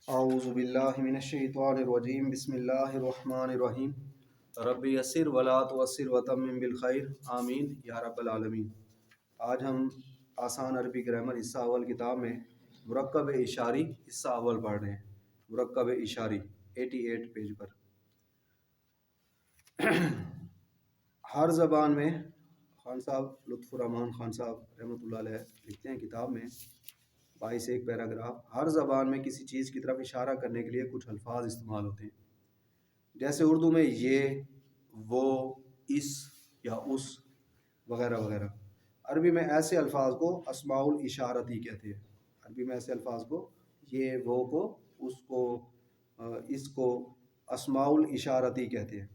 اعوذ باللہ من الشیطان الرجیم بسم اللہ الرحمن الرحیم رب یسر ولا تعسر وتمم بالخیر آمین یا رب العالمین۔ آج ہم آسان عربی گرامر حصہ اول کتاب میں مرکب اشاری حصہ اول پڑھ رہے ہیں۔ مرکب اشاری 88 پیج پر۔ ہر زبان میں خان صاحب لطف الرحمان خان صاحب رحمۃ اللہ علیہ لکھتے ہیں کتاب میں 22 پیراگراف، ہر زبان میں کسی چیز کی طرف اشارہ کرنے کے لیے کچھ الفاظ استعمال ہوتے ہیں، جیسے اردو میں یہ، وہ، اس یا اس وغیرہ وغیرہ۔ عربی میں ایسے الفاظ کو اسماء الاشارتی کہتے ہیں۔ عربی میں ایسے الفاظ کو یہ، وہ کو، اس کو، اس کو اسماء الاشارتی کہتے ہیں۔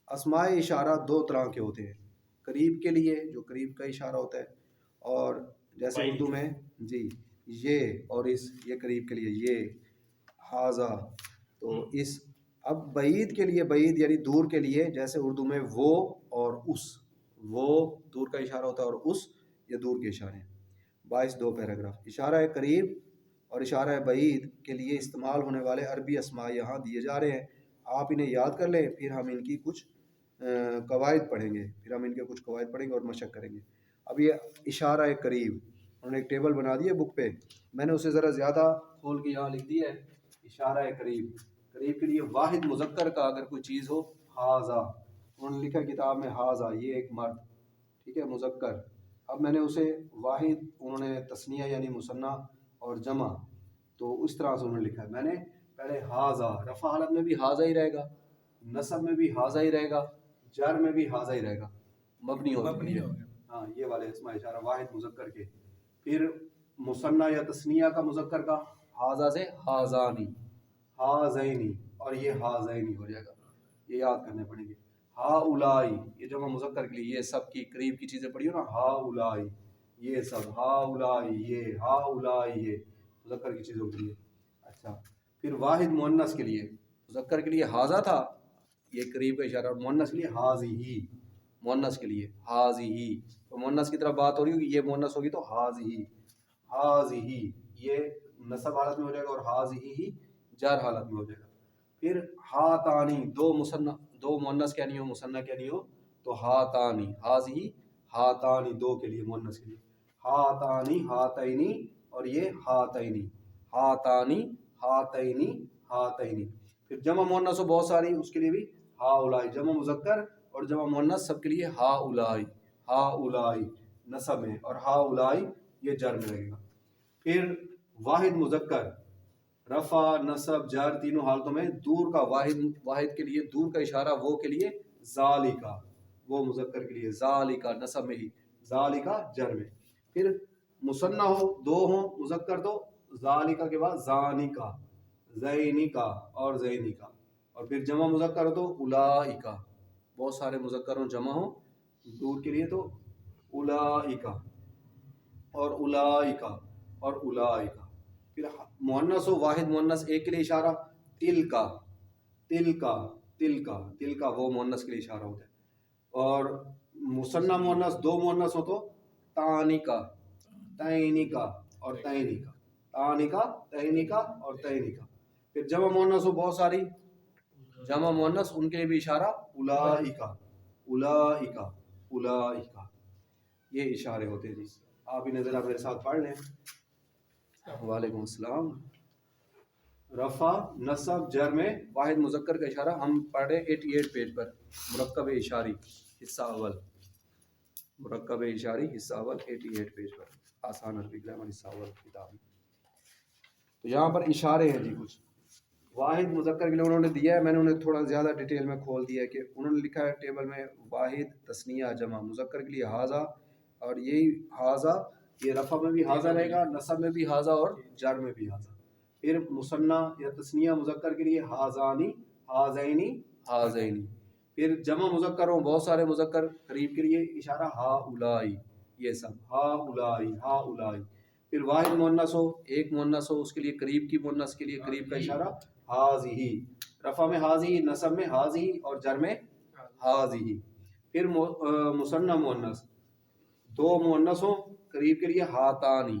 اسماء اشارہ دو طرح کے ہوتے ہیں، قریب کے لیے جو قریب کا اشارہ ہوتا ہے، اور جیسے اردو میں جی یہ اور اس، یہ قریب کے لیے یہ، حاذا تو اس۔ اب بعید کے لیے، بعید یعنی دور کے لیے، جیسے اردو میں وہ اور اس، وہ دور کا اشارہ ہوتا ہے اور اس یہ دور کے اشارے ہیں۔ 22 پیراگراف۔ اشارہ قریب اور اشارہ بعید کے لیے استعمال ہونے والے عربی اسماء یہاں دیے جا رہے ہیں، آپ انہیں یاد کر لیں، پھر ہم ان کی کچھ قواعد پڑھیں گے، اور مشق کریں گے۔ اب یہ اشارہ قریب، انہوں نے ایک ٹیبل بنا دی ہے بک پہ، میں نے اسے ذرا زیادہ کھول کے یہاں لکھ دی ہے۔ اشارہ قریب، قریب کے لیے واحد مذکر کا اگر کوئی چیز ہو، حاذا، انہوں نے لکھا کتاب میں حاذا، یہ ایک مرد، ٹھیک ہے، مذکر۔ اب میں نے اسے واحد، انہوں نے تثنیہ یعنی مثنیٰ اور جمع، تو اس طرح سے انہوں نے لکھا ہے۔ میں نے پہلے حاذا، رفع حالت میں بھی حاذا ہی رہے گا، نصب میں بھی حاذا ہی رہے گا، جر میں بھی حاذا ہی رہے گا، مبنی ہو گیا۔ ہاں، یہ والے اسماء اشارہ واحد مذکر کے۔ پھر مثنیٰ یا تثنیہ کا مذکر کا حاذا سے حاذانی، حاذینی، اور یہ حاذینی ہو جائے گا، یہ یاد کرنے پڑیں گے۔ ہاؤلائی، یہ جمع مذکر کے لیے، یہ سب کی قریب کی چیزیں پڑھی ہو نا، ہاؤلائی یہ سب، ہاؤلائی یہ، ہاؤلائی یہ مذکر کی چیزوں کے لیے۔ اچھا، پھر واحد مؤنث کے لیے، مذکر کے لیے حاذا تھا، یہ قریب کا اشارہ، اور مؤنث کے لیے حاذی، مؤنث کے لیے حاذی، تو مؤنث کی طرف بات ہو رہی ہوگی، یہ مؤنث ہوگی تو حاذی، حاذی یہ نصب حالت میں ہو جائے گا، اور حاذی جر حالت میں ہو جائے گا۔ پھر ہاتانی، دو مؤنث کہنی ہو، مثنیٰ کہنی ہو تو ہاتانی، حاذی ہاتانی، دو کے لیے مؤنث کے لیے، ہاتانی، ہاتینی، اور یہ ہاتینی، ہاتانی، ہاتینی، ہاتینی۔ پھر جمع مؤنث ہو بہت ساری، اس کے لیے بھی ہاؤلائی، جمع مذکر اور جمع مؤنث سب کے لیے ہاؤلائی، ہاؤلائی نصب میں، اور ہاؤلائی یہ جر میں رہے گا۔ پھر واحد مذکر، رفع، نصب، جر تینوں حالتوں میں دور کا، واحد کے لیے دور کا اشارہ، وہ کے لیے ذالکا، وہ مذکر کے لیے ذالکا نصب میں ہی، ذالکا جر میں۔ پھر مثنیٰ ہو، دو ہوں مذکر تو ذالکا کے بعد زانکا، زینکا اور زینکا، اور پھر جمع مذکر ہو تو اولائکا، بہت سارے مذکر ہوں جمع ہوں دور کے لیے تو اولائکا اور اولائکا اور اولائکا۔ پھر مؤنث ہو، واحد مؤنث ایک کے لیے اشارہ، تلکا، تلکا، تلکا، تلکا وہ مؤنث کے لیے اشارہ ہوتا ہے۔ اور مثنیٰ مؤنث دو مؤنث ہو تو تانکا، تینکا اور تینکا، تانکا، تینکا اور تینکا۔ پھر جمع مؤنث ہو بہت ساری، جمع مؤنث ان کے لیے بھی اشارہ، اولائکا، اولائکا، اولائکا، یہ اشارے ہوتے ہیں۔ جی آپ انہیں ذرا میرے ساتھ پڑھ لیں۔ وعلیکم السلام۔ رفع، نصب، جر میں واحد مذکر کا اشارہ ہم پڑھ رہے 88 پیج پر، مرکب اشاری حصہ اول، مرکب اشاری حصہ اول 88 پیج پر، آسان عربی گرامر حصہ اول کتاب میں۔ تو یہاں پر اشارے ہیں جی کچھ واحد مذکر کے لیے انہوں نے دیا ہے، میں نے انہیں تھوڑا زیادہ ڈیٹیل میں کھول دیا ہے کہ انہوں نے لکھا ہے ٹیبل میں واحد، تثنیہ، جمع، مذکر کے لیے حاذا، اور یہی حاذا یہ رفع میں بھی حاذا رہے گا، نصب میں بھی حاذا اور جر میں بھی حاذا۔ پھر مثنیٰ یا تثنیہ مذکر کے لیے حاذانی، حاذینی، حاذینی۔ پھر جمع مذکر ہوں بہت سارے مذکر قریب کے لیے اشارہ ہاؤلائی، یہ سب ہاؤلائی، ہاؤلائی۔ پھر واحد مؤنث ہو، ایک مؤنث ہو، اس کے لیے قریب کی مؤنث کے لیے قریب کا اشارہ حاذی، رفع میں حاذی، نصب میں حاذی اور جر میں حاذی۔ پھر مثنیٰ مؤنث دو مؤنث ہوں قریب کے لیے ہاتانی،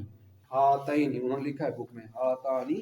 ہاتینی، انہوں نے لکھا ہے بک میں ہاتانی،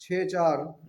6-4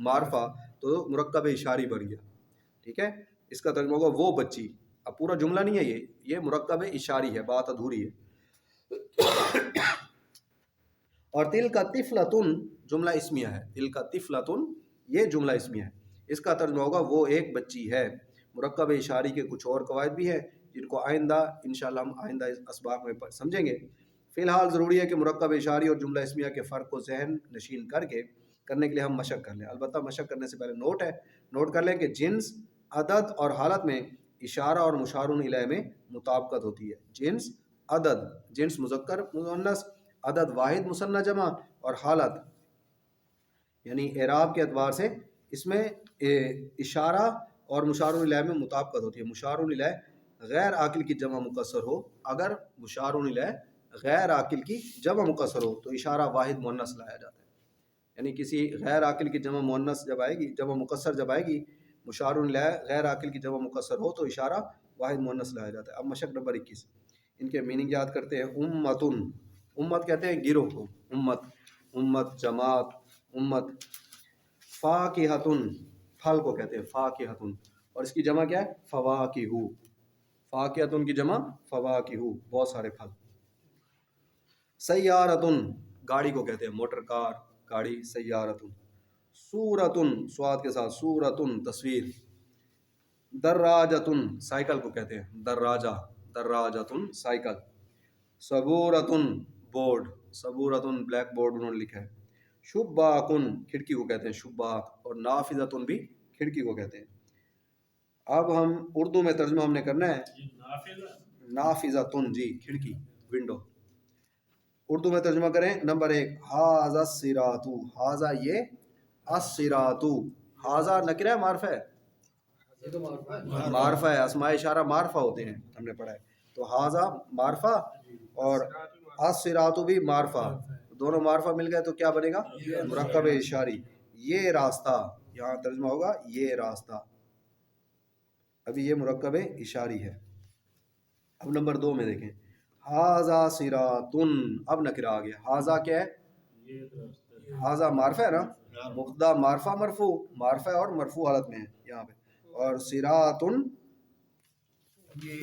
معرفہ تو مرکب اشاری بن گیا. ٹھیک ہے, اس کا ترجمہ ہوگا وہ بچی. اب پورا جملہ نہیں ہے, یہ مرکب اشاری ہے, بات ادھوری ہے. اور تل کا طفلتن جملہ اسمیہ ہے, تل کا طفلتن یہ جملہ اسمیہ ہے, اس کا ترجمہ ہوگا وہ ایک بچی ہے. مرکب اشاری کے کچھ اور قواعد بھی ہیں جن کو آئندہ انشاءاللہ ہم آئندہ اسباق میں سمجھیں گے. فی الحال ضروری ہے کہ مرکب اشاری اور جملہ اسمیہ کے فرق کو ذہن نشین کرنے کے لیے ہم مشق کر لیں. البتہ مشق کرنے سے پہلے نوٹ کر لیں کہ جنس, عدد اور حالت میں اشارہ اور مشار الیہ میں مطابقت ہوتی ہے. جنس, عدد, جنس مذکر مؤنث, عدد واحد مثنی جمع, اور حالت یعنی اعراب کے اعتبار سے اس میں اشارہ اور مشار الیہ میں مطابقت ہوتی ہے. مشار الیہ غیر عاقل کی جمع مکسر ہو, اگر مشار الیہ غیر عاقل کی جمع مکسر ہو تو اشارہ واحد مؤنث لایا جاتا ہے. یعنی کسی غیر عاقل کی جمع مؤنث جب آئے گی, جمع مکسر جب آئے گی, مشار الیہ غیر عاقل کی جمع مکسر ہو تو اشارہ واحد مؤنث لایا جاتا ہے. اب مشق نمبر 21, ان کے میننگ یاد کرتے ہیں. امتن, امت کہتے ہیں گروہ کو, امت جماعت, امت. فاکہتن پھل کو کہتے ہیں فاکہتن, اور اس کی جمع کیا ہے فواکہ. فاکہتن کی جمع فواکہ, بہت سارے پھل. سیارتن گاڑی کو کہتے ہیں موٹر کار, گاڑی سیارتن. سورتن سواد کے ساتھ سورتن تصویر. دراجتن سائیکل کو کہتے ہیں دراجہ, دراجتن سائیکل. صبورتن بورڈ, صبورتن بلیک بورڈ انہوں نے لکھا ہے. شباکن کھڑکی کو کہتے ہیں شباک, اور نافذتن بھی کھڑکی کو کہتے ہیں. اب ہم اردو میں ترجمہ ہم نے کرنا ہے. نافذتن جی کھڑکی, ونڈو. اردو میں ترجمہ کریں. نمبر 1, ھذا الصراط, ھذا یہ, الصراط, ھذا نکرہ ہے معرفہ ہے, معرفہ ہے, اسماء اشارہ معرفہ ہوتے ہیں, ہم نے پڑھا ہے. تو ھذا معرفہ اور الصراط بھی معرفہ, دونوں معرفہ مل گئے تو کیا بنے گا مرکب اشاری. یہ راستہ, یہاں ترجمہ ہوگا یہ راستہ. ابھی یہ مرکب اشاری ہے. اب نمبر 2 میں دیکھیں, ھذا صراط, اب نکرہ آ گیا. ھذا کیا ہے, ھذا معرفہ ہے نا, مبتدا معرفہ مرفوع, معرفہ اور مرفوع حالت میں ہے یہاں پہ. اور صراط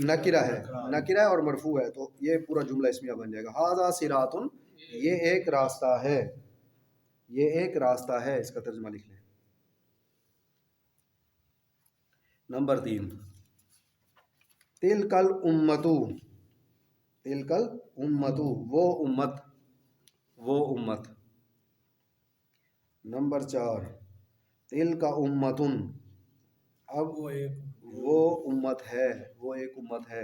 نکرہ ہے, نکرہ اور مرفوع ہے, تو یہ پورا جملہ اسمیہ بن جائے گا. ھذا صراط, یہ ایک راستہ ہے, یہ ایک راستہ ہے, اس کا ترجمہ لکھ لیں. نمبر 3, تلک الامۃ, تلک الامۃ وہ امت, وہ امت. نمبر 4, تلک امۃ, اب وہ امت ہے, وہ ایک امت ہے,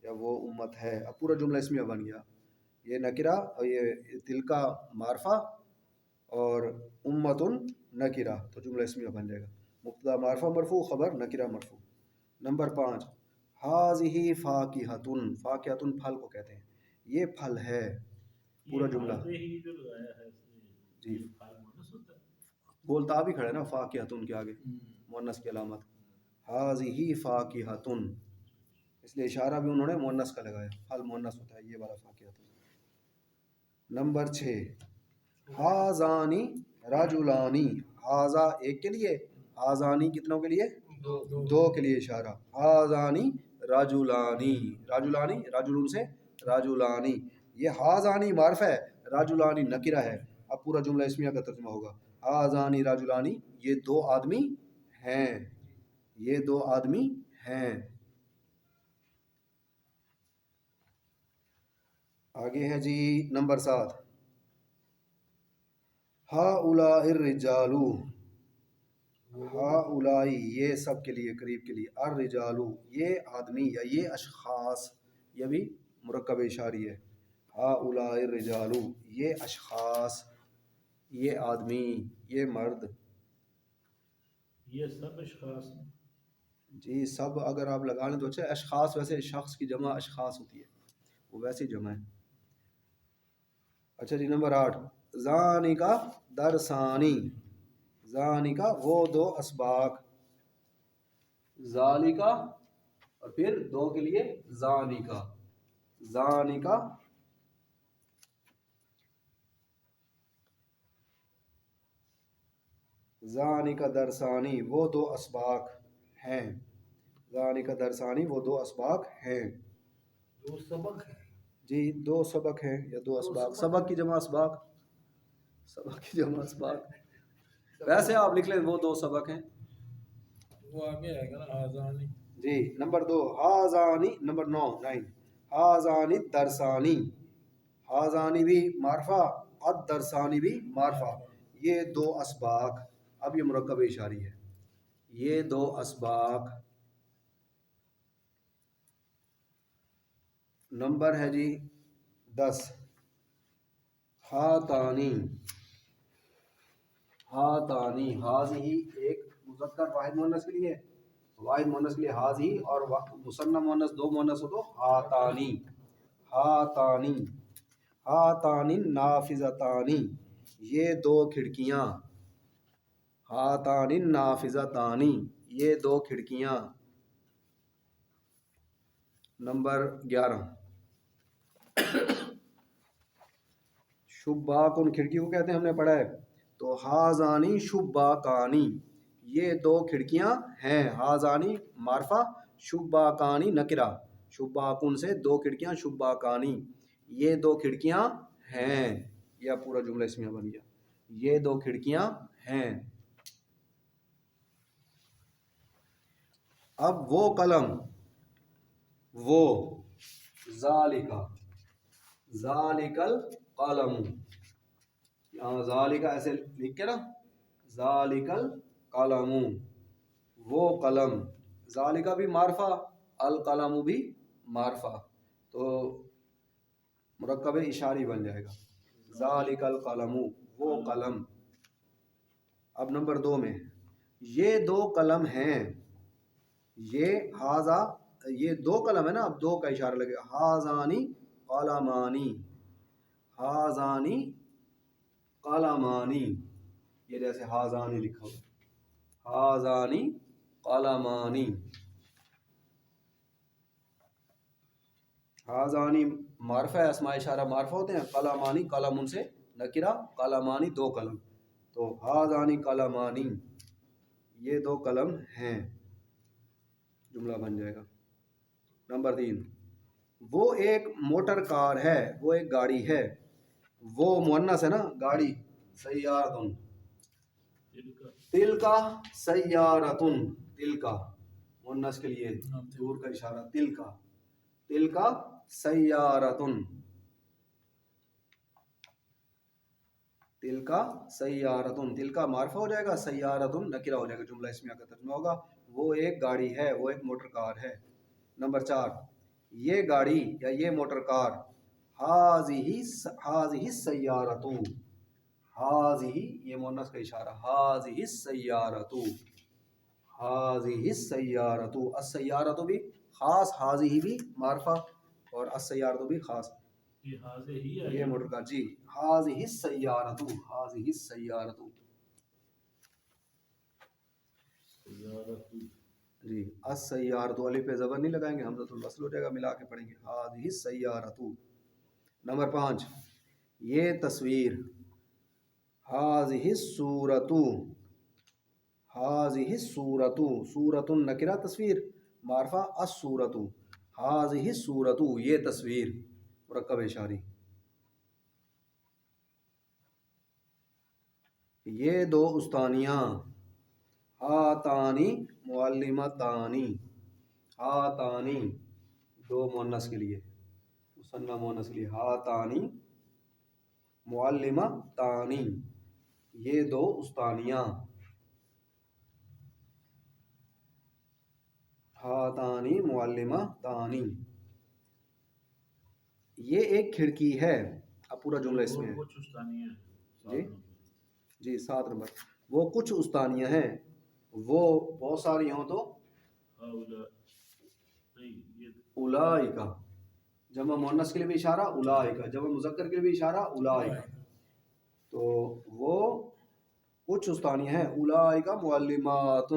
یا وہ امت ہے. اب پورا جملہ اسمیہ بن گیا. یہ نکرہ اور یہ تلکا معرفہ اور امتن نکرہ, تو جملہ اسمیہ بن جائے گا. مبتدا معرفہ مرفوع, خبر نکرہ مرفوع. نمبر 5, ھذہ فاکہۃ, فاکہۃ پھل کو کہتے ہیں, یہ پھل ہے. پورا جملہ جی بولتا بھی کھڑا ہے نا فاکہۃ کے آگے مؤنث کی علامت. ھذہ فاکہۃ, اس لیے اشارہ بھی انہوں نے مؤنث کا لگایا, پھل مؤنث ہوتا ہے یہ والا فاکہۃ. نمبر 6, ھذان رجلان, ھذا ایک کے لیے, ھذان کتنوں کے لیے, 2 کے لیے اشارہ. ھذان رجلان, رجلان رجل سے رجلان, یہ ھذان معرفہ ہے, رجلان نکرہ ہے. اب پورا جملہ اسمیہ کا ترجمہ ہوگا ھذان رجلان, یہ 2 آدمی ہیں, یہ 2 آدمی ہیں. آگے ہے جی نمبر 7, ھؤلاء الرجال, ھؤلاء یہ سب کے لیے, قریب کے لیے, الرجال یہ آدمی یا یہ اشخاص, یہ بھی مرکب اشاری ہے. ھؤلاء الرجال یہ اشخاص, یہ آدمی, یہ مرد. یہ سب اشخاص جی سب اگر آپ لگا لیں تو اچھا. اشخاص ویسے شخص کی جمع اشخاص ہوتی ہے, وہ ویسے جمع ہے. اچھا جی نمبر 8, ذالک درسانی, ذالک وہ 2 اسباق, ذالک اور پھر 2 کے لیے ذالک, ذالک ذالک درسانی وہ دو اسباق ہیں، ذالک درسانی وہ دو اسباق ہیں، دو سبق ہے، جی دو سبق ہیں یا دو اسباق، سبق کی جمع اسباق، سبق کی جمع اسباق، ویسے آپ لکھ لیں وہ دو سبق ہیں۔ وہ آگے آئے گا نا آزانی، جی نمبر 2 ہاذانی، نمبر 9 ہاذانی درسانی، ہاذانی بھی معرفہ، الدرسانی بھی معرفہ، یہ دو اسباق، اب یہ مرکب اشاری ہے، یہ دو اسباق، نمبر ہے جی 10 ہاتانی، ہاتانی، ہاذی ایک مذکر واحد مؤنث کے لیے، واحد مؤنث کے لیے ہاذی، اور مثنی مؤنث دو مؤنث ہو تو ہاتانی، ہاتانی، ہاتانی نافذتانی، یہ دو کھڑکیاں، ہاتانی نافذتانی، یہ دو کھڑکیاں۔ نمبر 11 شباکن، کھڑکی کو کہتے ہیں، ہم نے پڑھا ہے، تو ہاذانی شباکانی، یہ دو کھڑکیاں ہیں، ہاذانی معرفہ، شباکانی نکرہ، شباکن سے دو کھڑکیاں، شباکانی یہ دو کھڑکیاں ہیں، یا پورا جملہ اسمیہ بن گیا، یہ دو کھڑکیاں ہیں۔ اب وہ قلم، وہ ذالکا، ذالک القلم، یہاں ذالکا ایسے لکھ کے نا، ذالک القلم، وہ قلم، ذالکا بھی معرفہ، القلم بھی معرفہ، تو مرکب اشاری بن جائے گا، ذالک القلم وہ قلم۔ اب نمبر 2 میں یہ دو قلم ہیں، یہ ہاذا، یہ دو قلم ہے نا، اب دو کا اشارہ لگے گا، ہاذانی قلمانی، ہاذانی قلمانی، یہ جیسے ہاذانی لکھا ہو، ہاذانی قلمانی، ہاذانی معرفہ ہے، اسماء اشارہ معرفہ ہوتے ہیں، قلمانی قلم ان سے نکرہ، قلمانی دو قلم، تو ہاذانی قلمانی یہ دو قلم ہیں، جملہ بن جائے گا۔ نمبر 3 وہ ایک موٹر کار ہے، وہ ایک گاڑی ہے، وہ مؤنث ہے نا گاڑی، سیارتن، تلکا سیارتن، تلکا مؤنث کے لیے دور کا اشارہ، تلکا، تلکا سیارتن، تلکا سیارتن، تلکا معرفہ ہو جائے گا، سیارتن نکرہ ہو جائے گا، جملہ اسمیہ کا ترجمہ ہوگا، وہ ایک گاڑی ہے، وہ ایک موٹر کار ہے۔ نمبر 4 یہ گاڑی یا یہ موٹر کار، ہاذہ سیارت، ہاذہ یہ مؤنث کا اشارہ، ہاذہ السیارۃ، ہاذہ السیارۃ، السیارۃ بھی خاص، ہاذہ بھی معرفہ، اور السیارۃ بھی خاص، یہ موٹر کار، جی ہاذہ السیارۃ، ہاذہ السیارۃ، جی السیارۃ، الف پہ زبر نہیں لگائیں گے، حمزۃ الوصل ہو جائے گا، ملا کے پڑھیں گے، ہاذہ السیارۃ۔ نمبر 5 یہ تصویر، ہاذہ الصورۃ، ہاذہ الصورۃ، صورۃ نکرہ تصویر، معرفہ الصورۃ، ہاذہ الصورۃ یہ تصویر، مرکب اشاری۔ یہ دو استانیاں، ہاتانی معلمتانی، ہاتانی دو مؤنث کے لیے، مثنی مؤنث کے لیے، ہاتانی معلمتانی یہ دو استانیاں، ہاتانی معلمتانی یہ ایک کھڑکی ہے، اب پورا جملہ اس میں ہے، جی 7 نمبر وہ کچھ استانیاں ہیں، وہ بہت ساری ہوں تو اولئک، جمع مؤنث کے لیے بھی اشارہ اولئک، جمع مذکر کے لیے بھی اشارہ اولئک، تو وہ کچھ استانیاں ہیں، اولئک معلمات،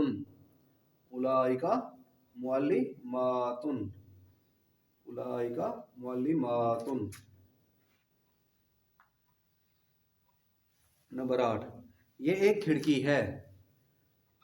اولئک معلمات، اولئک معلمات۔ نمبر 8 یہ ایک کھڑکی ہے،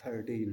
13,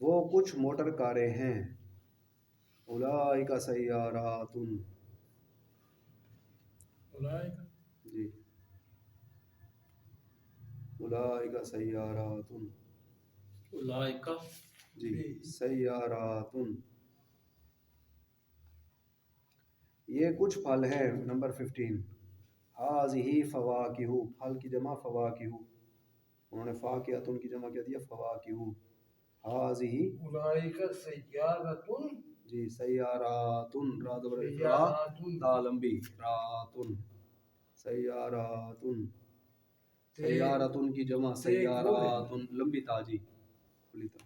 وہ کچھ موٹر کاریں ہیں. اولئک سیارات. اولئک جی اولئک سیارات. اولئک جی سیارات. یہ کچھ پھل ہیں. نمبر 15. ہذہ فواکہ. پھل کی جمع فواکہ. انہوں نے فاکہۃ کی جمع کیا دیا فواکہ. ہذہ اولئک سیارۃ جی سیارات. را زبر را سیارات تا لمبی راتن. سیارات. سیارات کی جمع سیارات لمبی تا جی کھلی تا.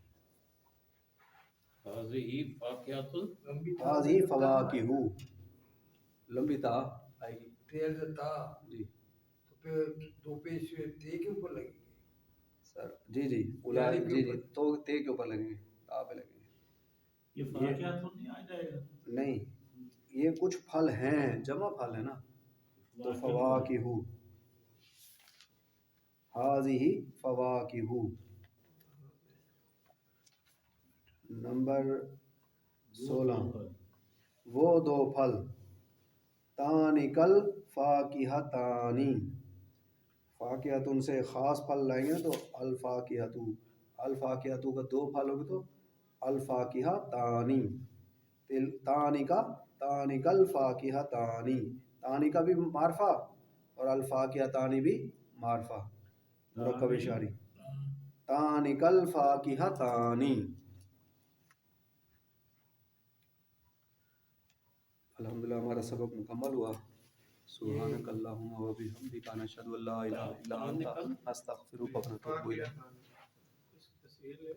هذه فاکہۃ لمبی ہذہ فواکہ لمبی تا آئے گی. تیز تا جی تو پھر دو پیش تے کے اوپر لگے گی. سر جی جی اولئک جی جی تو تے کے اوپر لگیں گے تا پہ لگیں گے. یہ فاقیہ تو نہیں آ جائے گا نہیں یہ کچھ پھل ہیں جمع پھل ہے نا تو فواکہ. ہذہ فواکہ. نمبر 16. وہ دو پھل تانکل فاکہتانی. فاکہتن سے خاص پھل لائیں گے تو الفاکہت. الفاکہت کا دو پھل ہوگے تو الفاکہتانی. تانکا تانکل فاکہتانی. تانکا بھی معرفہ اور الفاکہتانی بھی معرفہ مرکب اشاری. تانکل فاکہتانی. الحمدللہ ہمارا سبق مکمل ہوا. سبحانک اللہم و بحمدک نشہد ان لا الہ الا انت نستغفرک و نتوب الیک.